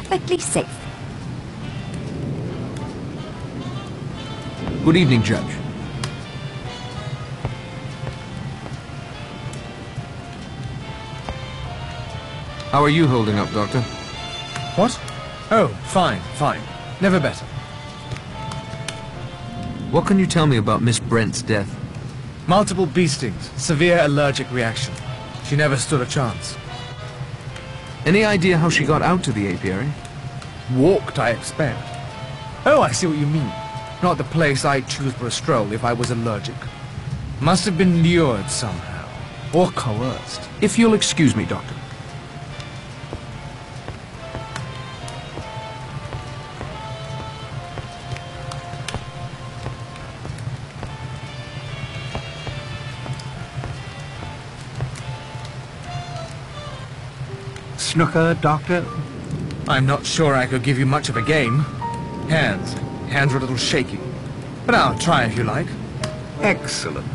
perfectly safe. Good evening, Judge. How are you holding up, Doctor? What? Oh, fine, fine. Never better. What can you tell me about Miss Brent's death? Multiple bee stings, severe allergic reaction. She never stood a chance. Any idea how she got out to the apiary? Walked, I expect. Oh, I see what you mean. Not the place I'd choose for a stroll if I was allergic. Must have been lured somehow. Or coerced. If you'll excuse me, Doctor. Snooker, Doctor? I'm not sure I could give you much of a game. Hands are a little shaky. But I'll try if you like. Excellent.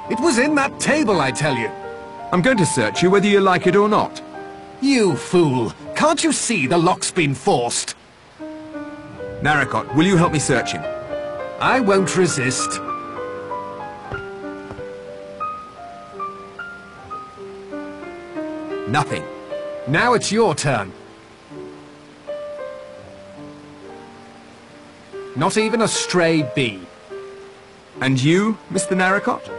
It was in that table, I tell you. I'm going to search you whether you like it or not. You fool! Can't you see the lock's been forced? Narracott, will you help me search him? I won't resist. Nothing. Now it's your turn. Not even a stray bee. And you, Mr. Narracott?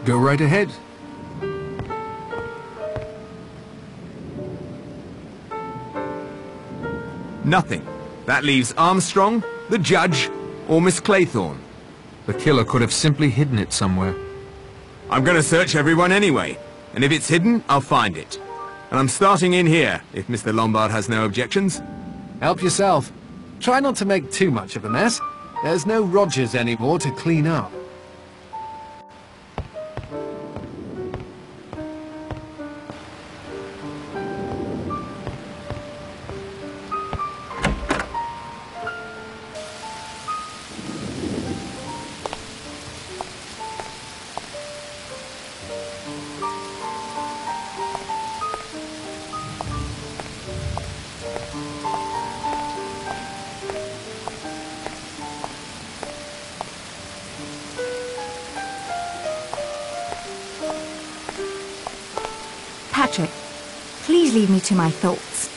Go right ahead. Nothing. That leaves Armstrong, the judge, or Miss Claythorne. The killer could have simply hidden it somewhere. I'm going to search everyone anyway, and if it's hidden, I'll find it. And I'm starting in here, if Mr. Lombard has no objections. Help yourself. Try not to make too much of a mess. There's no Rogers anymore to clean up. Patrick, please leave me to my thoughts.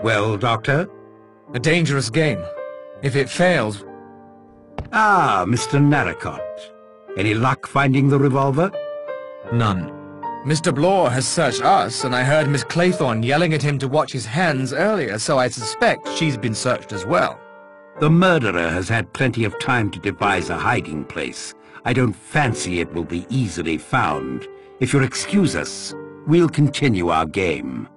Well, Doctor? A dangerous game. If it fails... Ah, Mr. Narracott. Any luck finding the revolver? None. Mr. Blore has searched us, and I heard Miss Claythorne yelling at him to watch his hands earlier, so I suspect she's been searched as well. The murderer has had plenty of time to devise a hiding place. I don't fancy it will be easily found. If you'll excuse us, we'll continue our game.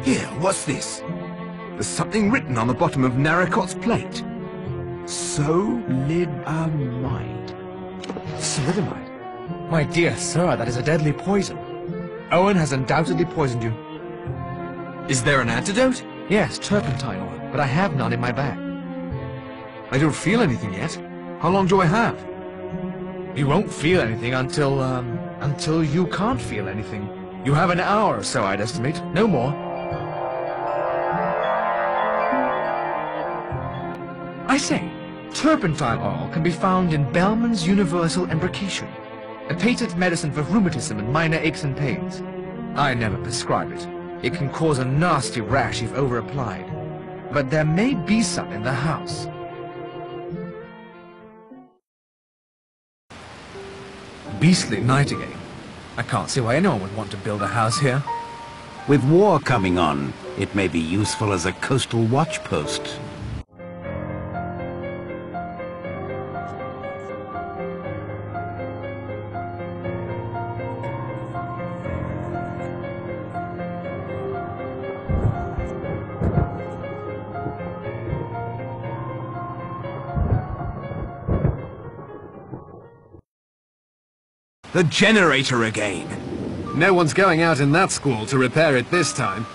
Here, what's this? There's something written on the bottom of Narracott's plate. Solidiamide. Solidiamide? My dear sir, that is a deadly poison. Owen has undoubtedly poisoned you. Is there an antidote? Yes, turpentine oil, but I have none in my bag. I don't feel anything yet. How long do I have? You won't feel anything until you can't feel anything. You have an hour or so, I'd estimate. No more. I say, turpentine oil can be found in Bellman's Universal Embrocation, a patent medicine for rheumatism and minor aches and pains. I never prescribe it. It can cause a nasty rash if over-applied. But there may be some in the house. Beastly night again. I can't see why anyone would want to build a house here. With war coming on, it may be useful as a coastal watch post. The generator again. No one's going out in that squall to repair it this time.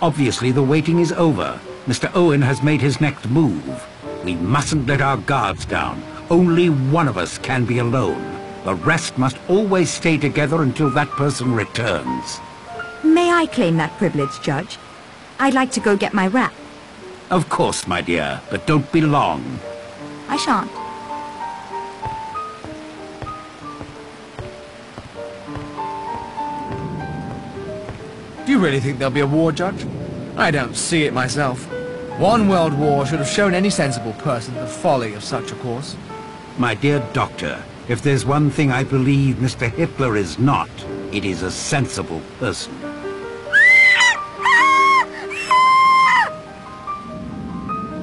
Obviously, the waiting is over. Mr. Owen has made his next move. We mustn't let our guards down. Only one of us can be alone. The rest must always stay together until that person returns. May I claim that privilege, Judge? I'd like to go get my wrap. Of course, my dear, but don't be long. I shan't. Do you really think there'll be a war, Judge? I don't see it myself. One world war should have shown any sensible person the folly of such a course. My dear Doctor, if there's one thing I believe Mr. Hitler is not, it is a sensible person.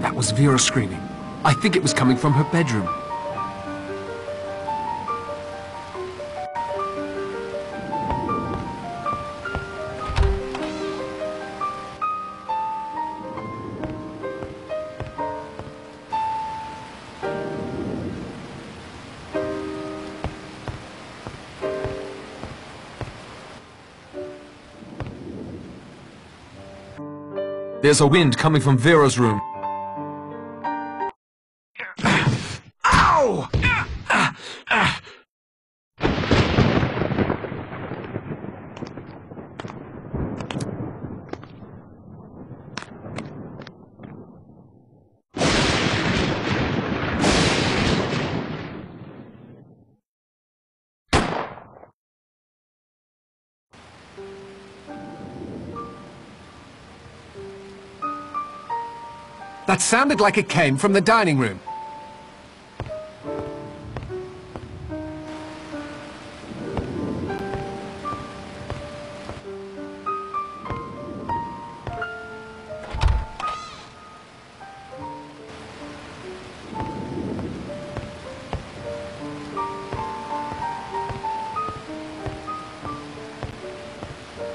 That was Vera screaming. I think it was coming from her bedroom. There's a wind coming from Vera's room. Ow! That sounded like it came from the dining room.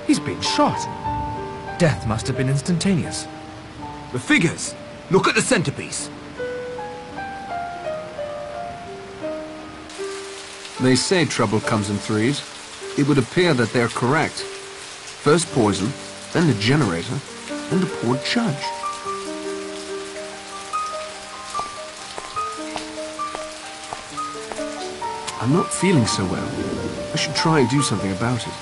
He's been shot. Death must have been instantaneous. The figures! Look at the centerpiece. They say trouble comes in threes. It would appear that they're correct. First poison, then the generator, then the poor judge. I'm not feeling so well. I should try and do something about it.